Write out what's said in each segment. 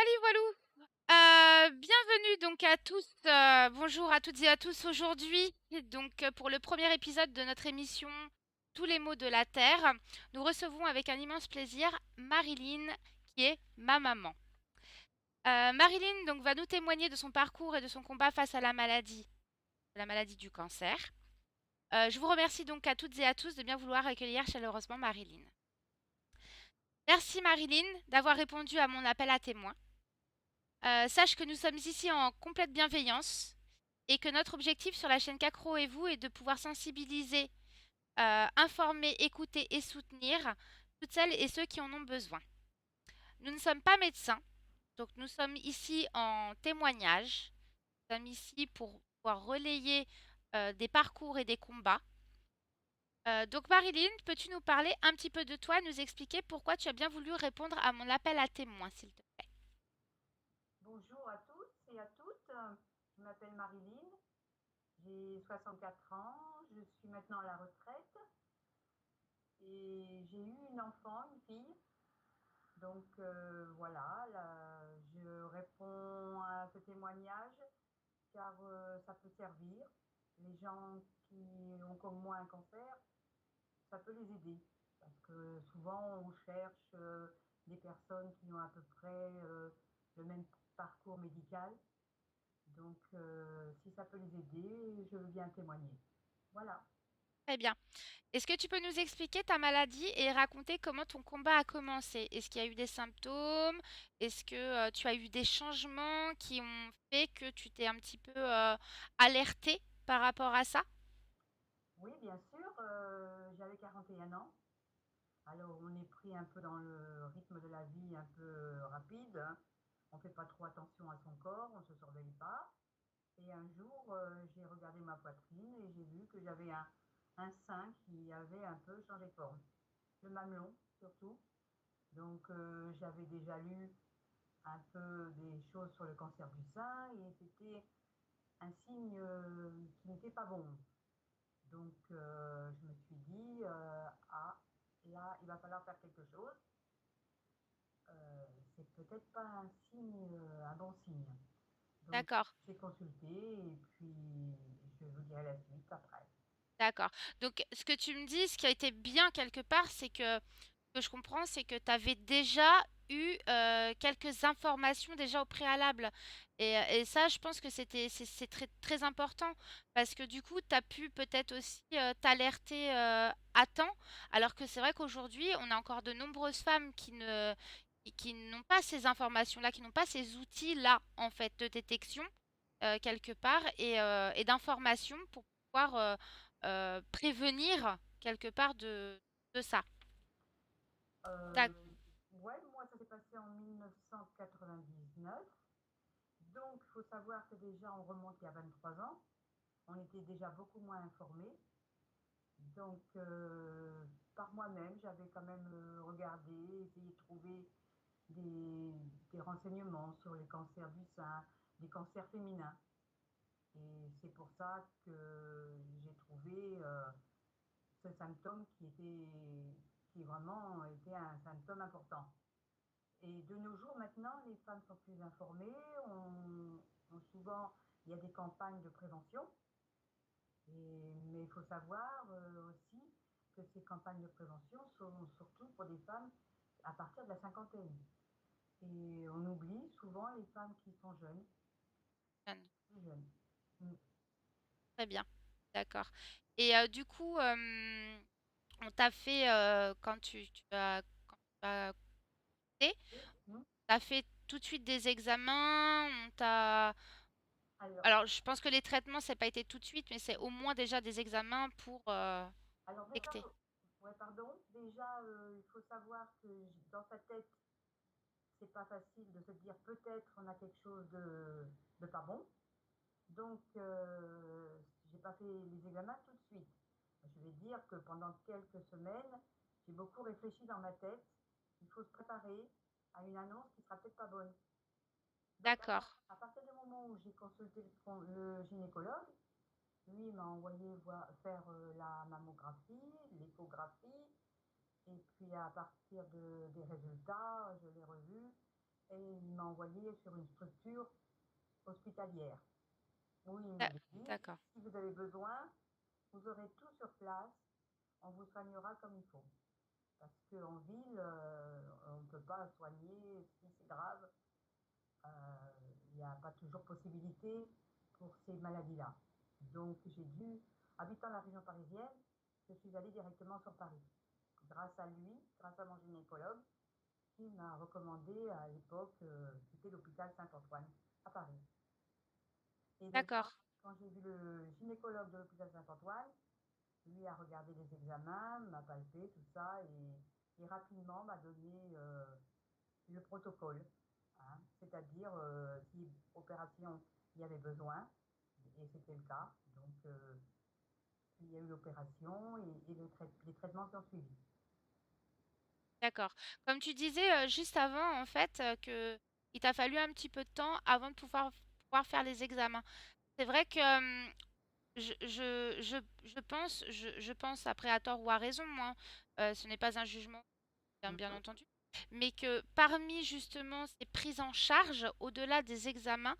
Voilà, voilou. Bienvenue donc à tous. Bonjour à toutes et à tous aujourd'hui. Donc pour le premier épisode de notre émission Tous les mots de la Terre, nous recevons avec un immense plaisir Marilyn, qui est ma maman. Marilyn donc va nous témoigner de son parcours et de son combat face à la maladie du cancer. Je vous remercie donc à toutes et à tous de bien vouloir accueillir chaleureusement Marilyn. Merci Marilyn d'avoir répondu à mon appel à témoins. Sache que nous sommes ici en complète bienveillance et que notre objectif sur la chaîne Cacro et vous est de pouvoir sensibiliser, informer, écouter et soutenir toutes celles et ceux qui en ont besoin. Nous ne sommes pas médecins, donc nous sommes ici en témoignage. Nous sommes ici pour pouvoir relayer des parcours et des combats. Donc Marilyn, peux-tu nous parler un petit peu de toi, nous expliquer pourquoi tu as bien voulu répondre à mon appel à témoins, s'il te plaît? Bonjour à tous et à toutes. Je m'appelle Marilyn, j'ai 64 ans, je suis maintenant à la retraite et j'ai eu une enfant, une fille. Donc voilà, là, je réponds à ce témoignage car ça peut servir. Les gens qui ont comme moi un cancer, ça peut les aider parce que souvent on cherche des personnes qui ont à peu près le même parcours médical. Donc, si ça peut les aider, je veux bien témoigner. Voilà. Très bien. Est-ce que tu peux nous expliquer ta maladie et raconter comment ton combat a commencé? Est-ce qu'il y a eu des symptômes? Est-ce que tu as eu des changements qui ont fait que tu t'es un petit peu alerté par rapport à ça? Oui, bien sûr, j'avais 41 ans. Alors, on est pris un peu dans le rythme de la vie un peu rapide, hein. On ne fait pas trop attention à son corps, on ne se surveille pas. Et un jour, j'ai regardé ma poitrine et j'ai vu que j'avais un sein qui avait un peu changé de forme. Le mamelon, surtout. Donc, j'avais déjà lu un peu des choses sur le cancer du sein et c'était un signe qui n'était pas bon. Donc je me suis dit, ah, là, il va falloir faire quelque chose. C'est peut-être pas un signe, un bon signe. Donc D'accord, j'ai consulté et puis je vous dirai la suite après. d'accord. Donc, ce que tu me dis, ce qui a été bien quelque part, c'est que ce que je comprends, c'est que tu avais déjà eu quelques informations déjà au préalable. Et ça, je pense que c'est très, très important parce que du coup, tu as pu peut-être aussi t'alerter à temps. Alors que c'est vrai qu'aujourd'hui, on a encore de nombreuses femmes qui n'ont pas ces informations-là, qui n'ont pas ces outils-là, en fait, de détection quelque part et d'information pour pouvoir prévenir quelque part de ça. Euh, D'ac- ouais, moi ça s'est passé en 1999. Donc il faut savoir que déjà on remonte il y a 23 ans. On était déjà beaucoup moins informés. Donc, par moi-même, j'avais quand même regardé, essayé de trouver des, des renseignements sur les cancers du sein, des cancers féminins. Et c'est pour ça que j'ai trouvé ce symptôme qui vraiment était un symptôme important. Et de nos jours, maintenant, les femmes sont plus informées. Souvent, il y a des campagnes de prévention. Mais il faut savoir aussi que ces campagnes de prévention sont surtout pour des femmes à partir de la cinquantaine. Et on oublie souvent les femmes qui sont jeunes, plus jeunes. Mm. Très bien, d'accord. Et du coup, on t'a fait, quand tu as coupé, Mm. t'as fait tout de suite des examens, on t'a... Alors, Alors, je pense que les traitements, c'est pas été tout de suite, mais c'est au moins déjà des examens pour alors détecter. ouais, pardon. Déjà, il faut savoir que dans sa tête, c'est pas facile de se dire peut-être on a quelque chose de pas bon. Donc, j'ai pas fait les examens tout de suite. Je vais dire que pendant quelques semaines, j'ai beaucoup réfléchi dans ma tête. Il faut se préparer à une annonce qui sera peut-être pas bonne. Donc, D'accord, à partir du moment où j'ai consulté le gynécologue, lui m'a envoyé faire la mammographie, l'échographie, et puis à partir des résultats, je l'ai revu. et il m'a envoyé sur une structure hospitalière où il D'a- m'avait dit, D'accord, si vous avez besoin, vous aurez tout sur place, on vous soignera comme il faut. Parce qu'en ville, on ne peut pas soigner si c'est grave. Euh, Il n'y a pas toujours possibilité pour ces maladies-là. Donc j'ai dû, habitant la région parisienne, je suis allée directement sur Paris. Grâce à lui, grâce à mon gynécologue, qui m'a recommandé à l'époque, c'était l'hôpital Saint-Antoine à Paris. Et d'accord, déjà, quand j'ai vu le gynécologue de l'hôpital Saint-Antoine, lui a regardé les examens, m'a palpé, tout ça, et rapidement m'a donné le protocole. Hein, c'est-à-dire si opération il y avait besoin, et c'était le cas. Donc il y a eu l'opération et les traitements qui ont suivi. d'accord. Comme tu disais juste avant, en fait, que il t'a fallu un petit peu de temps avant de pouvoir faire les examens. C'est vrai que je pense, après à tort ou à raison, moi, ce n'est pas un jugement, bien Mhm. entendu, mais que parmi justement ces prises en charge, au-delà des examens,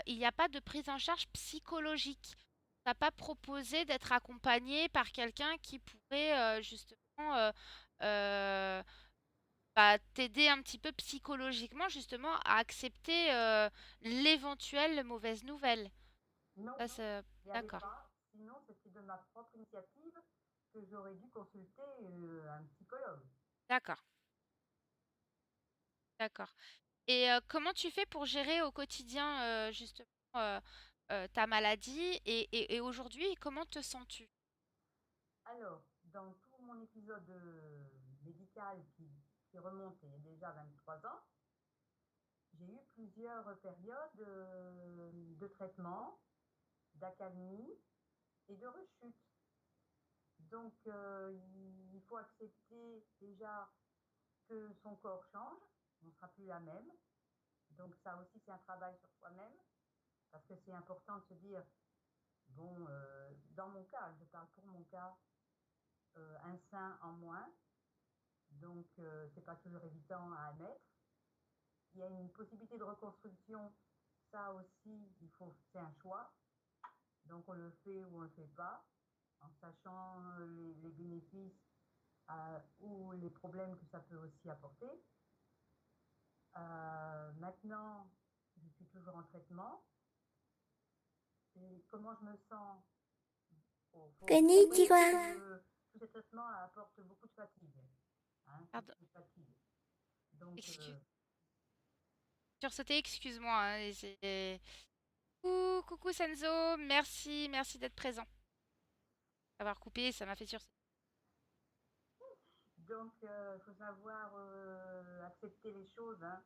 il n'y a pas de prise en charge psychologique. T'as pas proposé d'être accompagné par quelqu'un qui pourrait justement bah, t'aider un petit peu psychologiquement justement à accepter l'éventuelle mauvaise nouvelle. Non, Ça, c'est... il n'y avait D'accord, pas. Sinon, c'était de ma propre initiative que j'aurais dû consulter un psychologue. d'accord, d'accord. Et comment tu fais pour gérer au quotidien justement ta maladie et aujourd'hui, comment te sens-tu? Alors, dans tout mon épisode médical qui remonte il y a déjà 23 ans, j'ai eu plusieurs périodes de traitement, d'accalmie et de rechute. Donc, il faut accepter déjà que son corps change, on ne sera plus la même. Donc, ça aussi, c'est un travail sur soi-même, parce que c'est important de se dire, bon, dans mon cas, je parle pour mon cas, un sein en moins, donc c'est pas toujours évident à admettre. Il y a une possibilité de reconstruction, ça aussi, c'est un choix, donc on le fait ou on le fait pas, en sachant les bénéfices ou les problèmes que ça peut aussi apporter. Maintenant, je suis toujours en traitement. Et comment je me sens? Faut reconnaître こんにちは。que tous ces traitements apportent beaucoup de fatigue. Hein, c'est Pardon, une fatigue. Donc, excuse, sursauté, excuse-moi, hein, coucou Senzo, merci d'être présent. Avoir coupé, ça m'a fait sursauter. faut savoir accepter les choses, hein,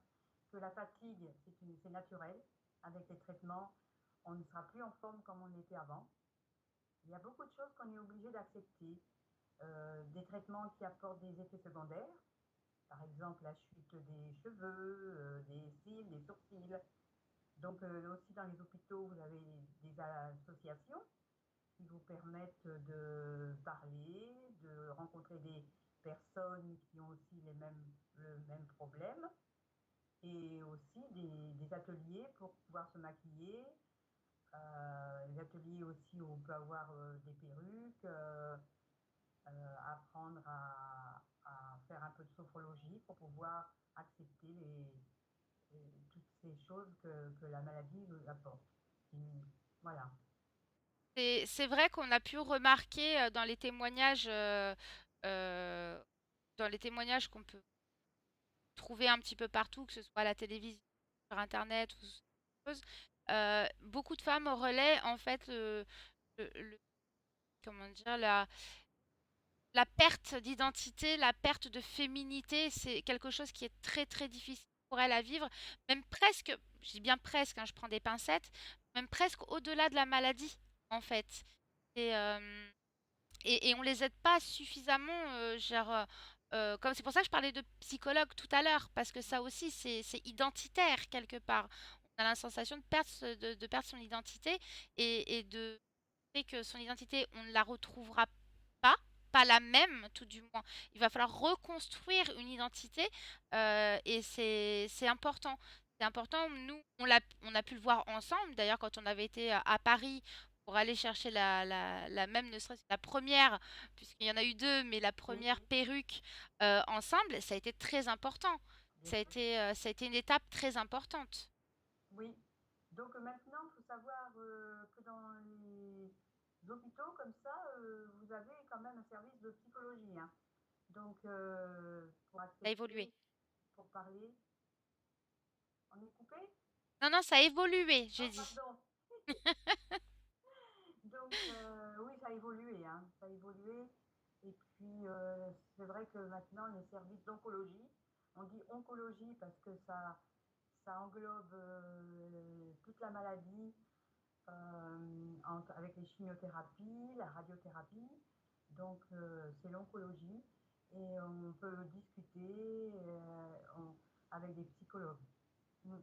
que la fatigue, c'est naturel. Avec les traitements, on ne sera plus en forme comme on était avant. Il y a beaucoup de choses qu'on est obligé d'accepter. Des traitements qui apportent des effets secondaires, par exemple la chute des cheveux, des cils, des sourcils. Donc aussi dans les hôpitaux, vous avez des associations qui vous permettent de parler, de rencontrer des personnes qui ont aussi le même problème et aussi des ateliers pour pouvoir se maquiller, les ateliers aussi où on peut avoir des perruques, apprendre à faire un peu de sophrologie pour pouvoir accepter toutes ces choses que la maladie nous apporte. Voilà. C'est vrai qu'on a pu remarquer euh, dans les témoignages qu'on peut trouver un petit peu partout, que ce soit à la télévision, sur Internet ou ce genre de choses, beaucoup de femmes relaient en fait comment dire, la perte d'identité, la perte de féminité. C'est quelque chose qui est très très difficile pour elles à vivre, même presque, je dis bien presque, hein, je prends des pincettes, même presque au-delà de la maladie en fait. Et, et on les aide pas suffisamment, comme c'est pour ça que je parlais de psychologue tout à l'heure, parce que ça aussi c'est identitaire quelque part. On a la sensation de perdre son identité et de fait que son identité on ne la retrouvera pas pas la même, tout du moins. Il va falloir reconstruire une identité et c'est important. C'est important. Nous, on a pu le voir ensemble. D'ailleurs, quand on avait été à Paris pour aller chercher la même, ne serait-ce que la première, puisqu'il y en a eu deux, mais la Oui, première perruque ensemble, ça a été très important. bien sûr. Ça a été une étape très importante. Oui. Donc maintenant, il faut savoir que dans les hôpitaux comme ça, vous avez quand même un service de psychologie, hein. Donc, pour Ça a évolué. accepter, pour parler, on est coupé? Non, non, ça a évolué, j'ai Oh, dit. pardon. Donc, oui, ça a évolué, hein, ça a évolué. Et puis, c'est vrai que maintenant, les services d'oncologie, on dit oncologie parce que ça englobe toute la maladie avec les chimiothérapies, la radiothérapie. Donc, c'est l'oncologie. Et on peut discuter avec des psychologues. Mm.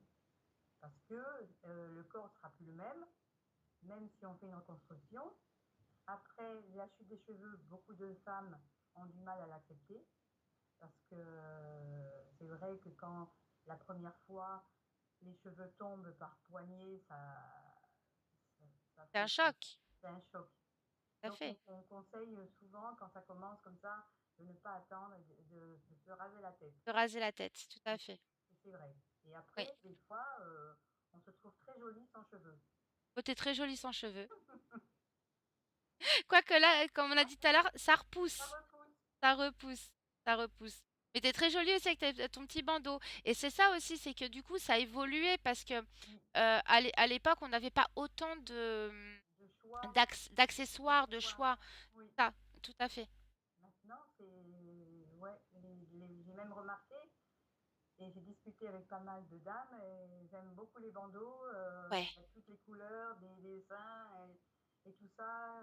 Parce que le corps ne sera plus le même si on fait une reconstruction. Après la chute des cheveux, beaucoup de femmes ont du mal à l'accepter parce que c'est vrai que quand la première fois les cheveux tombent par poignée, ça, ça C'est un fait, choc, c'est un choc. tout à Donc fait. on conseille souvent quand ça commence comme ça de ne pas attendre et de se raser la tête. De raser la tête, tout à fait. C'est vrai. Et Oui. après, des fois, on se trouve très jolie sans cheveux. Oh, t'es très jolie sans cheveux. Quoique là, comme on a dit tout à l'heure, ça Ça repousse. repousse. Ça repousse. Ça repousse. Mais t'es très jolie aussi avec ton petit bandeau. Et c'est ça aussi, c'est que du coup, ça a évolué parce que Oui. à l'époque, on n'avait pas autant De choix, d'accessoires, de choix. d'accessoires. Oui. Ça, tout à fait. Maintenant, c'est. Ouais, j'ai même remarqué, et j'ai discuté avec pas mal de dames, et j'aime beaucoup les bandeaux, Ouais. avec toutes les couleurs, des dessins et tout ça.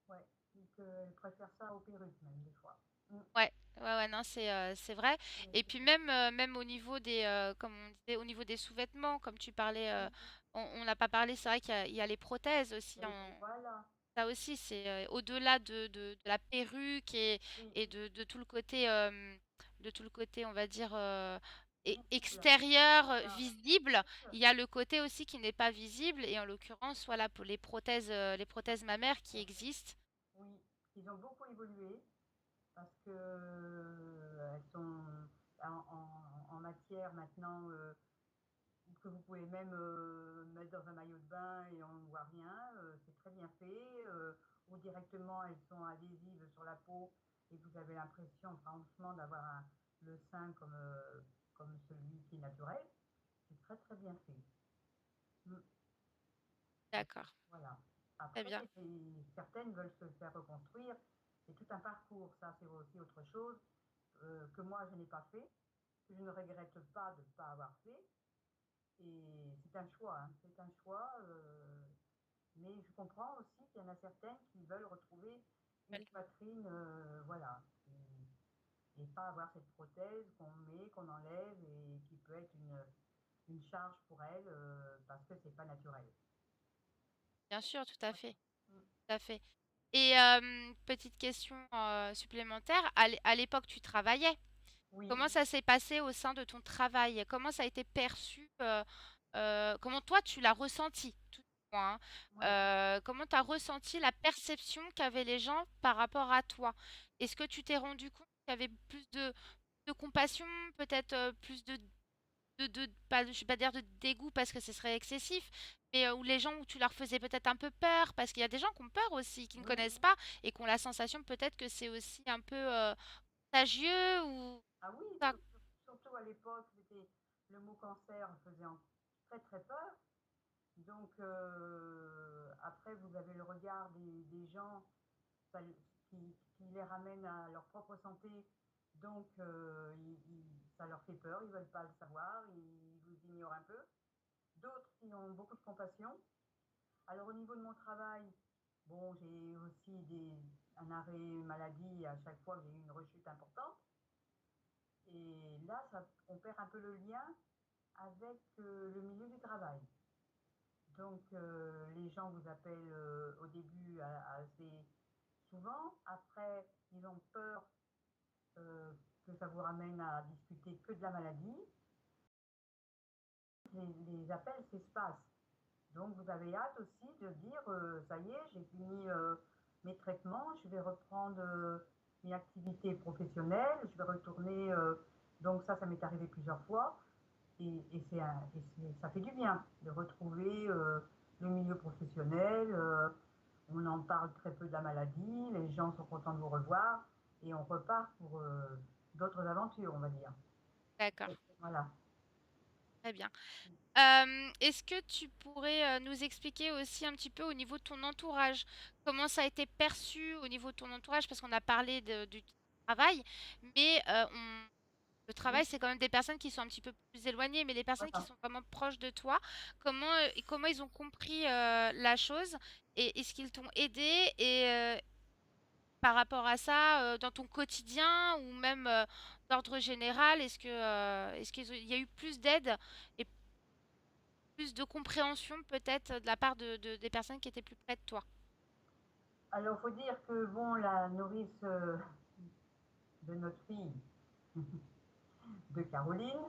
Ouais. Donc, elles préfèrent ça aux perruques, même, des fois. Mm. Ouais, ouais, ouais, non, c'est vrai. Et C'est puis ça. même au niveau des, comme on disait, au niveau des sous-vêtements, comme tu parlais, Oui. on n'a pas parlé, c'est vrai qu'il y a les prothèses aussi. Voilà. Ça aussi, c'est au-delà de la perruque Oui. et de tout le côté, de tout le côté, on va dire, Visible. extérieur, Voilà. visible. Bien sûr. Il y a le côté aussi qui n'est pas visible. Et en l'occurrence, voilà, pour les prothèses mammaires qui Ouais. existent. Oui. Ils ont beaucoup évolué parce que elles sont en matière maintenant que vous pouvez même mettre dans un maillot de bain et on ne voit rien. C'est très bien fait. Ou directement, elles sont adhésives sur la peau et vous avez l'impression, franchement, d'avoir le sein comme celui qui est naturel. C'est très très bien fait. Mm. D'accord, Voilà. très Après, bien. certaines veulent se faire reconstruire. C'est tout un parcours. Ça, c'est aussi autre chose que moi, je n'ai pas fait, que je ne regrette pas de ne pas avoir fait. Et c'est un choix, hein, c'est un choix. Mais je comprends aussi qu'il y en a certaines qui veulent retrouver une Belle. poitrine, voilà, et pas avoir cette prothèse qu'on met, qu'on enlève et qui peut être une charge pour elles parce que c'est pas naturel. Bien sûr, tout à Voilà. fait, Mm. tout à fait. Et petite question supplémentaire, à l'époque, tu travaillais. Oui, Comment ça s'est passé au sein de ton travail? Comment ça a été perçu? Comment toi tu l'as ressenti? Tout du moins, hein. oui, Comment tu as ressenti la perception qu'avaient les gens par rapport à toi? Est-ce que tu t'es rendu compte qu'il y avait plus de compassion, peut-être plus pas, je ne vais pas dire de dégoût parce que ce serait excessif, mais où les gens, où tu leur faisais peut-être un peu peur, parce qu'il y a des gens qui ont peur aussi, qui ne oui. connaissent pas et qui ont la sensation peut-être que c'est aussi un peu contagieux ou Ah oui, ça. surtout à l'époque, le mot cancer faisait très très peur. Donc après, vous avez le regard des gens ça, qui les ramène à leur propre santé. Donc ça leur fait peur, ils ne veulent pas le savoir, ils vous ignorent un peu. D'autres qui ont beaucoup de compassion. Alors au niveau de mon travail, bon, j'ai aussi un arrêt maladie à chaque fois que j'ai eu une rechute importante. Et là, on perd un peu le lien avec le milieu du travail. Donc les gens vous appellent au début assez souvent. Après, ils ont peur euh, que ça vous ramène à discuter que de la maladie. Les appels s'espacent. Donc vous avez hâte aussi de dire ça y est, j'ai fini mes traitements, je vais reprendre une activité professionnelle, je vais retourner. Donc ça m'est arrivé plusieurs fois et ça fait du bien de retrouver le milieu professionnel. On en parle très peu de la maladie, les gens sont contents de vous revoir et on repart pour d'autres aventures, on va dire. D'accord, Voilà. très bien. Est-ce que tu pourrais nous expliquer aussi un petit peu au niveau de ton entourage, comment ça a été perçu au niveau de ton entourage, parce qu'on a parlé du travail, mais le Oui, travail, c'est quand même des personnes qui sont un petit peu plus éloignées, mais les personnes qui voilà. sont vraiment proches de toi, comment ils ont compris la chose et est-ce qu'ils t'ont aidé et par rapport à ça, dans ton quotidien ou même d'ordre général, est-ce qu'il y a eu plus d'aide et plus de compréhension peut-être de la part des personnes qui étaient plus près de toi? Alors, faut dire que bon, la nourrice de notre fille, de Caroline,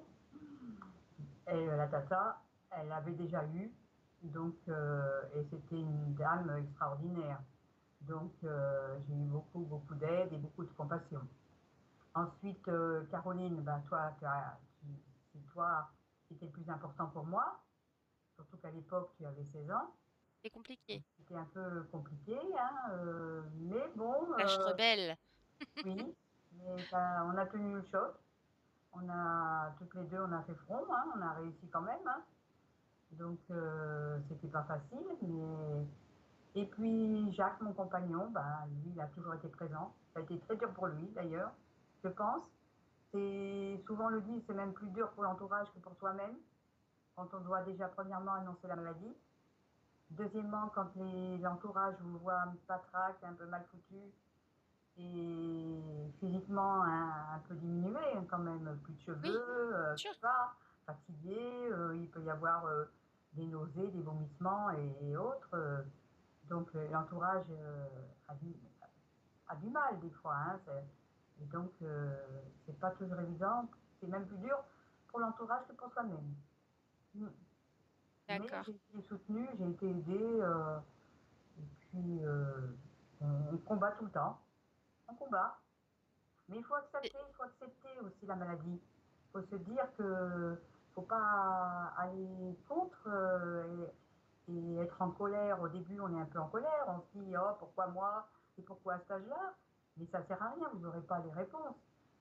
et la tata, elle avait déjà eu, donc, et c'était une dame extraordinaire. Donc, j'ai eu beaucoup, beaucoup d'aide et beaucoup de compassion. Ensuite, Caroline, ben, c'est toi qui étais le plus important pour moi, surtout qu'à l'époque, tu avais 16 ans. C'est compliqué. C'était un peu compliqué, hein, mais bon, Vache rebelle. oui, mais ben, on a tenu le choc. Toutes les deux, on a fait front, hein, on a réussi quand même, hein. Donc, c'était pas facile, mais. Et puis, Jacques, mon compagnon, bah, lui, il a toujours été présent. Ça a été très dur pour lui, d'ailleurs, je pense. C'est souvent on le dit, c'est même plus dur pour l'entourage que pour soi-même, quand on doit déjà, premièrement, annoncer la maladie. Deuxièmement, quand l'entourage vous voit patraque, un peu mal foutu, et physiquement un peu diminué hein, quand même, plus de Oui, cheveux, sûr. tout ça, fatigué, il peut y avoir des nausées, des vomissements et autres. Donc l'entourage a du mal des fois. Hein, et donc c'est pas toujours évident, c'est même plus dur pour l'entourage que pour soi-même. Mm. Mais D'accord. j'ai été soutenue, j'ai été aidée, et puis on combat tout le temps, on combat. Mais Et- il faut accepter aussi la maladie. Il faut se dire que faut pas aller contre et être en colère. Au début, on est un peu en colère. On se dit, oh, pourquoi moi et pourquoi à cet âge-là. Mais ça sert à rien, vous n'aurez pas les réponses.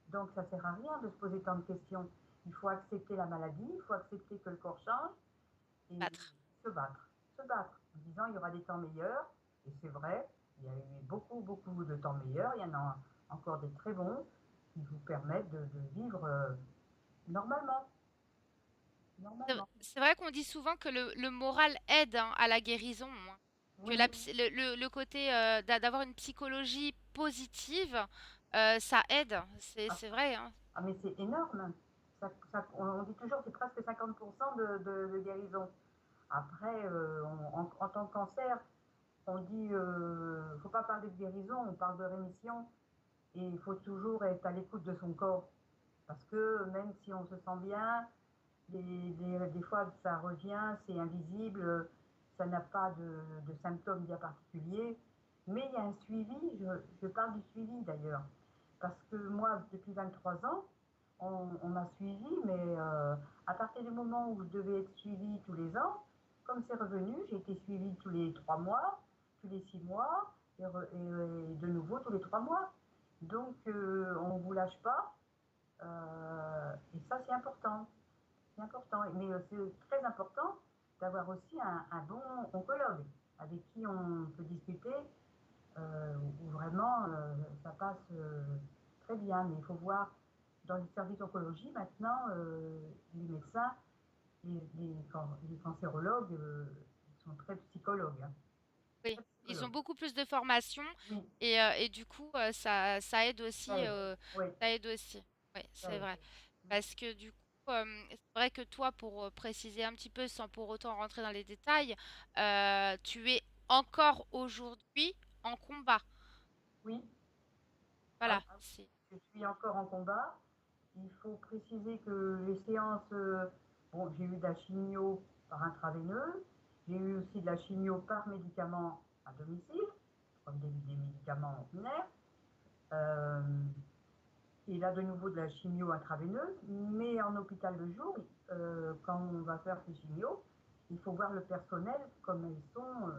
Donc ça sert à rien de se poser tant de questions. Il faut accepter la maladie, il faut accepter que le corps change et Battre. se battre. Se battre en disant il y aura des temps meilleurs. Et c'est vrai, il y a eu beaucoup, beaucoup de temps meilleurs. Il y en a encore des très bons qui vous permettent de vivre normalement. Normalement. C'est vrai qu'on dit souvent que le moral aide hein, à la guérison, hein. Que Oui, le côté d'avoir une psychologie positive, ça aide. ah, C'est vrai, hein. ah, mais c'est énorme. On dit toujours que c'est presque 50% de guérison. Après, en tant que cancer, on dit faut pas parler de guérison, on parle de rémission. Et il faut toujours être à l'écoute de son corps. Parce que même si on se sent bien, des fois ça revient, c'est invisible, ça n'a pas de symptômes bien particuliers. Mais il y a un suivi, je parle du suivi d'ailleurs. Parce que moi, depuis 23 ans, on m'a suivi, mais à partir du moment où je devais être suivi tous les ans, comme c'est revenu, j'ai été suivi tous les 3 mois, tous les 6 mois, et de nouveau tous les 3 mois. Donc on ne vous lâche pas, et ça c'est important. C'est important. Mais c'est très important d'avoir aussi un bon oncologue avec qui on peut discuter, où vraiment ça passe très bien. Mais il faut voir dans les services d'oncologie maintenant, les médecins, les cancérologues, ils sont très psychologues. Hein. Oui, Très ils ont psychologues. beaucoup plus de formation Oui, et du coup, ça aide ça aussi. aide. Oui, Ça aide aussi. Oui, ça c'est aide. vrai. Parce que du coup, c'est vrai que toi, pour préciser un petit peu, sans pour autant rentrer dans les détails, tu es encore aujourd'hui en combat. Oui, ah, Voilà, ah, c'est je suis encore en combat. Il faut préciser que les séances, bon, j'ai eu de la chimio par intraveineuse, j'ai eu aussi de la chimio par médicament à domicile, comme des médicaments ordinaires. Euh, et là, de nouveau de la chimio intraveineuse, mais en hôpital de jour, quand on va faire ces chimios, il faut voir le personnel comme elles sont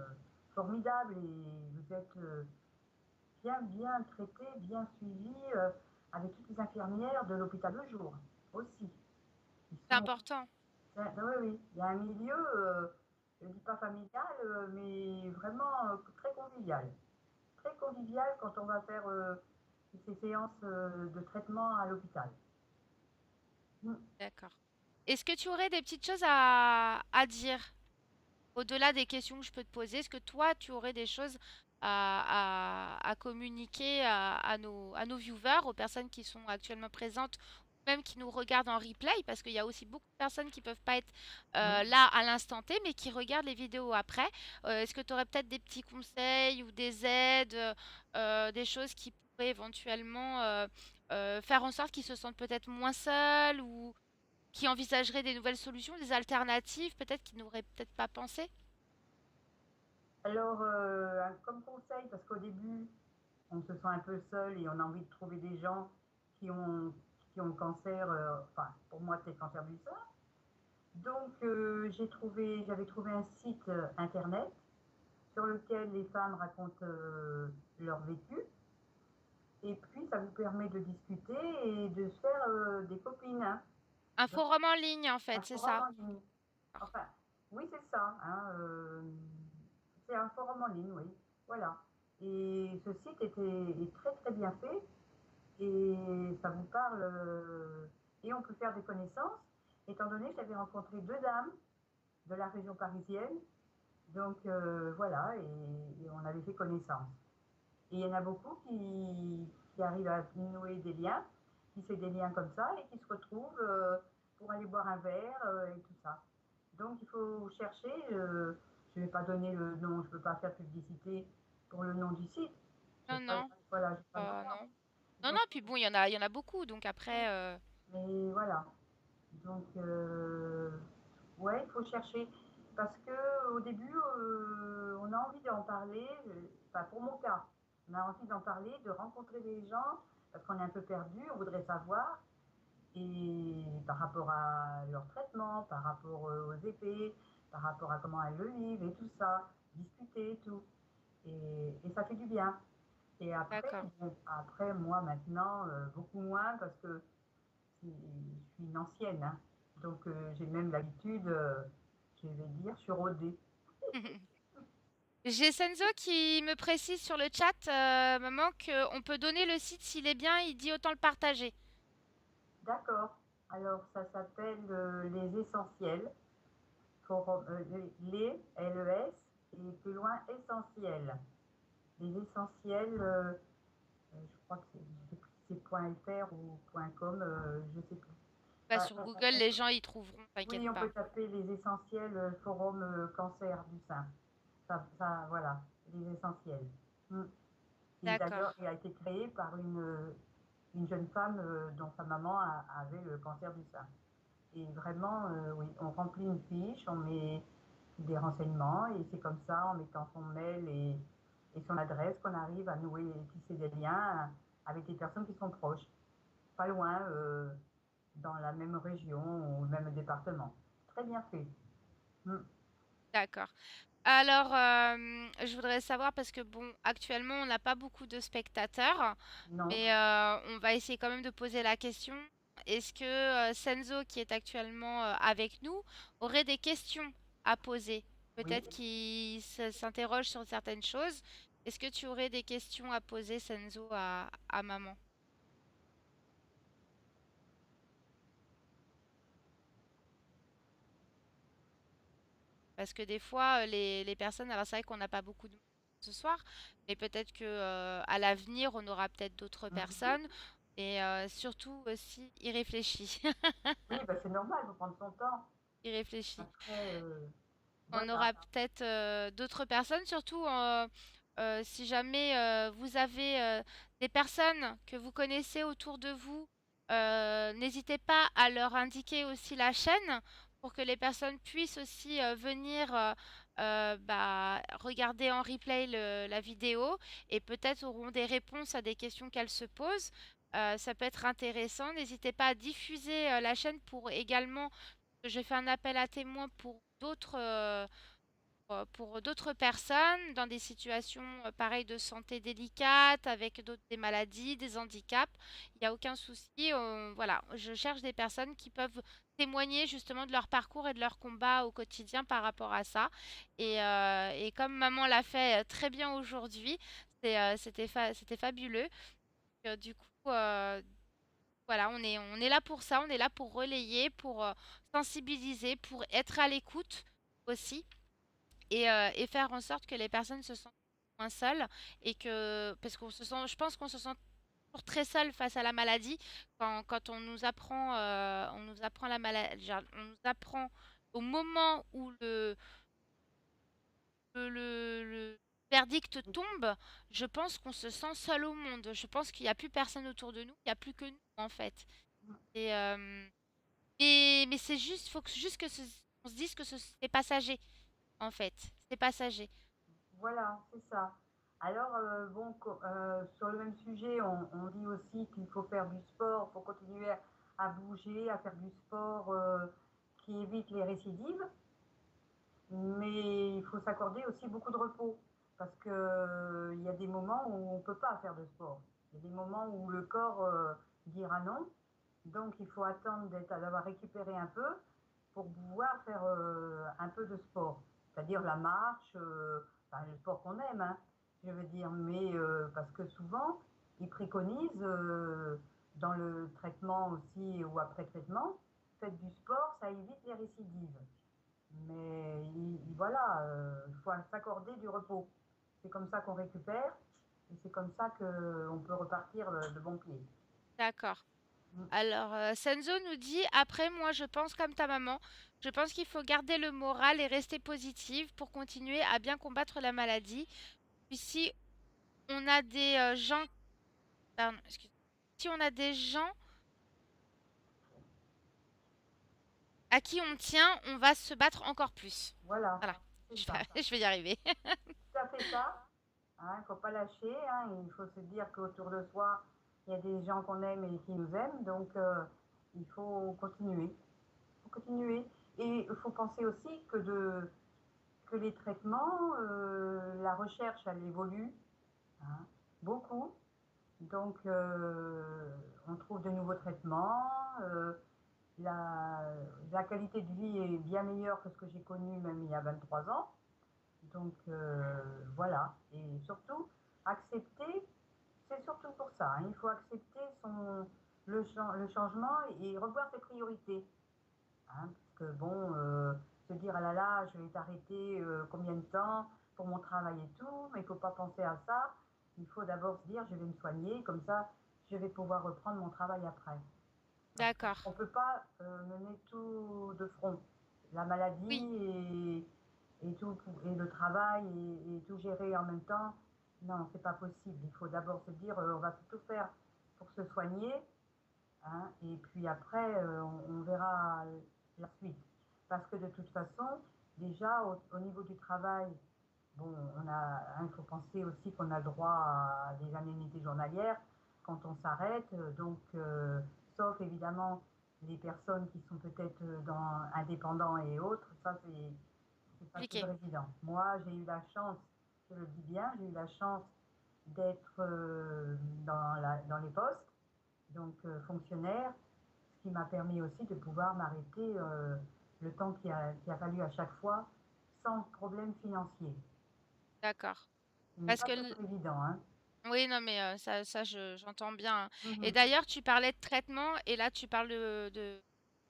formidables et vous êtes bien traité, bien suivi avec toutes les infirmières de l'hôpital de jour aussi. Ils c'est sont, important. oui, oui, il y a un milieu, je ne dis pas familial, mais vraiment très convivial. Très convivial quand on va faire ces séances de traitement à l'hôpital. Mm. D'accord. Est-ce que tu aurais des petites choses à dire au-delà des questions que je peux te poser? Est-ce que toi, tu aurais des choses à communiquer à nos viewers, aux personnes qui sont actuellement présentes, ou même qui nous regardent en replay? Parce qu'il y a aussi beaucoup de personnes qui peuvent pas être Oui. là à l'instant T, mais qui regardent les vidéos après. Est-ce que tu aurais peut-être des petits conseils ou des aides, des choses qui pourraient éventuellement faire en sorte qu'ils se sentent peut-être moins seuls ou qui envisageraient des nouvelles solutions, des alternatives, peut-être qu'ils n'auraient peut-être pas pensé? Alors, comme conseil, parce qu'au début, on se sent un peu seul et on a envie de trouver des gens qui ont, qui ont le cancer, enfin, pour moi, c'est le cancer du sein. Donc, j'avais trouvé un site internet sur lequel les femmes racontent leur vécu. Et puis, ça vous permet de discuter et de se faire des copines, hein. Un Donc, forum en ligne, en un fait, c'est forum ça? en ligne. Enfin, oui, c'est ça, hein, c'est un forum en ligne, oui. Voilà. Et ce site est très très bien fait et ça vous parle et on peut faire des connaissances. Étant donné que j'avais rencontré deux dames de la région parisienne, donc voilà, et on avait fait connaissance. Et il y en a beaucoup qui arrivent à nouer des liens, qui fait des liens comme ça et qui se retrouvent pour aller boire un verre et tout ça. Donc il faut chercher, je ne vais pas donner le nom, je ne peux pas faire publicité pour le nom du site. J'ai Non, pas, non, voilà, j'ai pas le droit. non. Non, non, Donc, puis bon, il y en a beaucoup, donc oui, après, mais voilà. Donc, ouais, il faut chercher. Parce que au début, on a envie d'en parler. Enfin, pour mon cas, on a envie d'en parler, de rencontrer des gens, parce qu'on est un peu perdu, on voudrait savoir. Et par rapport à leur traitement, par rapport aux épées, par rapport à comment elles le vivent et tout ça, discuter et tout. Et ça fait du bien. Et après, d'accord. bon, après moi maintenant, beaucoup moins parce que je suis une ancienne, hein. Donc j'ai même l'habitude, je vais dire, je suis rodée. J'ai Senzo qui me précise sur le chat, maman, qu'on peut donner le site s'il est bien, il dit autant le partager. D'accord. Alors ça s'appelle les essentiels, forum, les LES et plus loin essentiels. Les essentiels, je crois que c'est .fr ou .com, je sais plus. Bah, Enfin, sur Google, les gens y trouveront, t'inquiète oui, on pas. peut taper les essentiels forum cancer du sein. Ça, voilà, les essentiels. Mm. Qui D'accord, d'ailleurs a été créé par une jeune femme dont sa maman avait le cancer du sein. Et vraiment, oui, on remplit une fiche, on met des renseignements et c'est comme ça, en mettant son mail et son adresse, qu'on arrive à nouer et tisser des liens avec des personnes qui sont proches, pas loin, dans la même région ou le même département. Très bien fait. Mm. d'accord. Alors, je voudrais savoir parce que bon, actuellement, on n'a pas beaucoup de spectateurs, Non, mais on va essayer quand même de poser la question. Est-ce que Senzo, qui est actuellement avec nous, aurait des questions à poser? oui. Peut-être qu'il s'interroge sur certaines choses. Est-ce que tu aurais des questions à poser, Senzo, à maman? Parce que des fois, les personnes, alors c'est vrai qu'on n'a pas beaucoup de monde ce soir, mais peut-être que à l'avenir, on aura peut-être d'autres Mhm. personnes. Et surtout aussi, y réfléchit. Oui, bah, c'est normal, il faut prendre son temps. Y réfléchit. Après, On voilà. aura peut-être d'autres personnes, surtout Si jamais vous avez des personnes que vous connaissez autour de vous, n'hésitez pas à leur indiquer aussi la chaîne pour que les personnes puissent aussi venir bah, regarder en replay la vidéo et peut-être auront des réponses à des questions qu'elles se posent. Ça peut être intéressant. N'hésitez pas à diffuser la chaîne pour également, je fais un appel à témoins pour d'autres personnes dans des situations pareilles de santé délicates, avec des maladies, des handicaps. Il n'y a aucun souci. Voilà, je cherche des personnes qui peuvent témoigner justement de leur parcours et de leur combat au quotidien par rapport à ça. Et comme maman l'a fait très bien aujourd'hui, c'était fabuleux. Du coup, voilà, on est là pour ça, on est là pour relayer, pour sensibiliser, pour être à l'écoute aussi et faire en sorte que les personnes se sentent moins seules et que parce qu'on se sent, je pense qu'on se sent toujours très seul face à la maladie quand on nous apprend la maladie, on nous apprend au moment où le verdict tombe, je pense qu'on se sent seul au monde. Je pense qu'il n'y a plus personne autour de nous, il n'y a plus que nous en fait. Et mais c'est juste, juste on se dise que c'est passager en fait, c'est passager. Voilà, c'est ça. Alors, bon, sur le même sujet, on dit aussi qu'il faut faire du sport pour continuer à bouger, à faire du sport qui évite les récidives. Mais il faut s'accorder aussi beaucoup de repos parce que il y a des moments où on ne peut pas faire de sport. Il y a des moments où le corps dira non. Donc il faut attendre d'avoir récupéré un peu pour pouvoir faire un peu de sport. C'est-à-dire la marche, enfin, le sport qu'on aime, hein, je veux dire. Mais parce que souvent, ils préconisent dans le traitement aussi ou après traitement, faites du sport, ça évite les récidives. Mais voilà, il faut s'accorder du repos. C'est comme ça qu'on récupère et c'est comme ça qu'on peut repartir de bon pied. D'accord. Mm. Alors, Senzo nous dit, après moi, je pense comme ta maman, je pense qu'il faut garder le moral et rester positive pour continuer à bien combattre la maladie. Puis si on a des gens, pardon, si on a des gens à qui on tient, on va se battre encore plus. Voilà, Voilà, c'est ça. je vais y arriver. Tout à fait ça. Il ne faut pas lâcher. Hein, il faut se dire qu'autour de soi, il y a des gens qu'on aime et qui nous aiment. Donc, il faut continuer. Il faut continuer. Et il faut penser aussi que les traitements, la recherche, elle évolue, hein, beaucoup. Donc, on trouve de nouveaux traitements. La, la qualité de vie est bien meilleure que ce que j'ai connu même il y a 23 ans. Donc, voilà. Et surtout, accepter, c'est surtout pour ça. Hein, il faut accepter le changement et revoir ses priorités. Hein, parce que bon, se dire, ah là là, je vais t'arrêter combien de temps pour mon travail et tout, mais il ne faut pas penser à ça. Il faut d'abord se dire, je vais me soigner, comme ça, je vais pouvoir reprendre mon travail après. Parce D'accord. qu'on ne peut pas mener tout de front. La Oui, maladie et le travail et tout gérer en même temps, non, c'est pas possible. Il faut d'abord se dire, on va tout faire pour se soigner, hein, et puis après, on verra la suite. Parce que de toute façon, déjà au niveau du travail, bon, il faut penser aussi qu'on a le droit à des indemnités journalières quand on s'arrête. Donc, sauf évidemment les personnes qui sont peut-être indépendants et autres, ça c'est pas compliqué. toujours évident. Moi, j'ai eu la chance, je le dis bien, j'ai eu la chance d'être dans les postes, donc fonctionnaire, ce qui m'a permis aussi de pouvoir m'arrêter le temps qu'il a fallu à chaque fois sans problème financier. D'accord. Ce n'est Parce pas que toujours évident, hein. oui, non, mais j'entends bien, hein. Et Mhm. d'ailleurs, tu parlais de traitement et là, tu parles de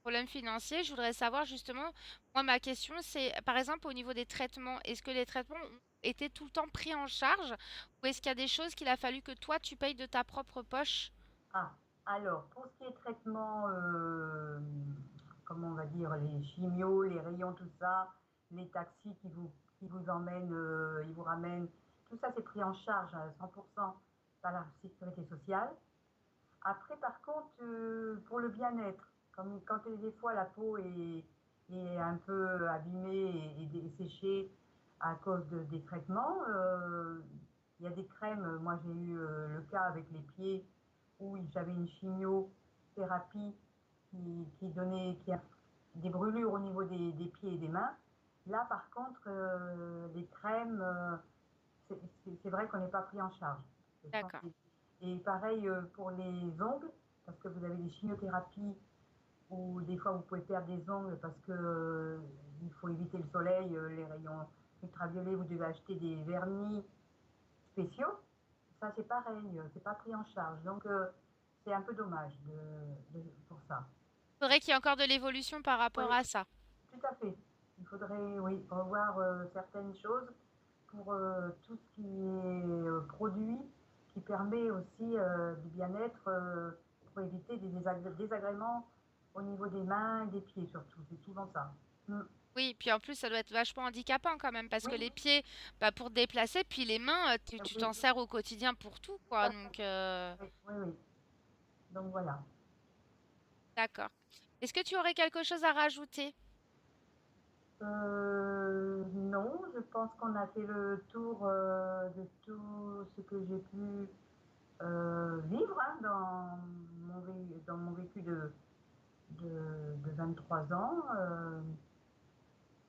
problèmes financiers. Je voudrais savoir justement, moi, ma question, c'est, par exemple, au niveau des traitements, est-ce que les traitements ont été tout le temps pris en charge ou est-ce qu'il y a des choses qu'il a fallu que toi, tu payes de ta propre poche? Ah, alors, pour ce qui est traitement, comment on va dire, les chimios, les rayons, tout ça, les taxis qui vous emmènent, ils vous ramènent, tout ça, c'est pris en charge à 100% par la sécurité sociale. Après, par contre, pour le bien-être, comme quand des fois la peau est un peu abîmée et séchée à cause des traitements, il y a des crèmes. Moi, j'ai eu le cas avec les pieds où j'avais une chimiothérapie qui donnait des brûlures au niveau des pieds et des mains. Là, par contre, les crèmes, c'est vrai qu'on n'est pas pris en charge. D'accord. Et pareil pour les ongles, parce que vous avez des chimiothérapies où des fois vous pouvez perdre des ongles parce que il faut éviter le soleil, les rayons ultraviolets, vous devez acheter des vernis spéciaux. Ça c'est pareil, c'est pas pris en charge. Donc c'est un peu dommage pour ça. Faudrait qu'il y ait encore de l'évolution par Oui, rapport à ça. tout à fait. Il faudrait oui, revoir certaines choses pour tout ce qui est produit qui permet aussi du bien-être pour éviter des désagréments au niveau des mains et des pieds surtout. C'est souvent ça. Mm. Oui, puis en plus, ça doit être vachement handicapant quand même, parce Oui, que les pieds, bah, pour te déplacer, puis les mains, tu oui, t'en sers au quotidien pour tout, tout quoi. à fait. Donc, Oui, oui, oui. Donc voilà. d'accord. Est-ce que tu aurais quelque chose à rajouter? Non, je pense qu'on a fait le tour de tout ce que j'ai pu vivre hein, dans mon vécu de 23 ans.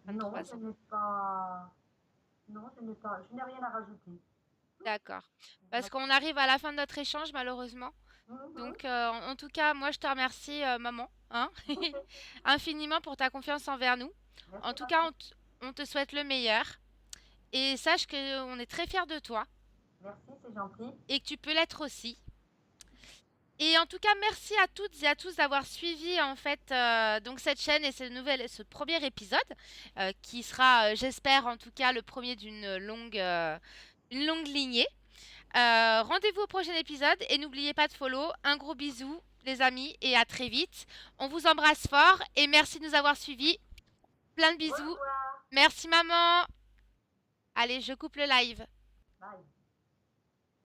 Non, 23 je ans. n'ai pas. Non, je n'ai rien à rajouter. D'accord. Je Parce reste- qu'on arrive à la fin de notre échange, malheureusement. Mhm. Donc, en tout cas, moi, je te remercie, maman, hein, infiniment pour ta confiance envers nous. En Merci, tout cas, Martine. on te souhaite le meilleur. Et sache qu'on est très fiers de toi Merci, c'est gentil. et que tu peux l'être aussi. Et en tout cas, merci à toutes et à tous d'avoir suivi en fait donc cette chaîne et ce premier épisode qui sera, j'espère en tout cas, le premier d'une une longue lignée. Rendez-vous au prochain épisode et n'oubliez pas de follow. Un gros bisou, les amis, et à très vite. On vous embrasse fort et merci de nous avoir suivis. Plein de Au bisous. revoir. Merci maman. Allez, je coupe le live. Bye.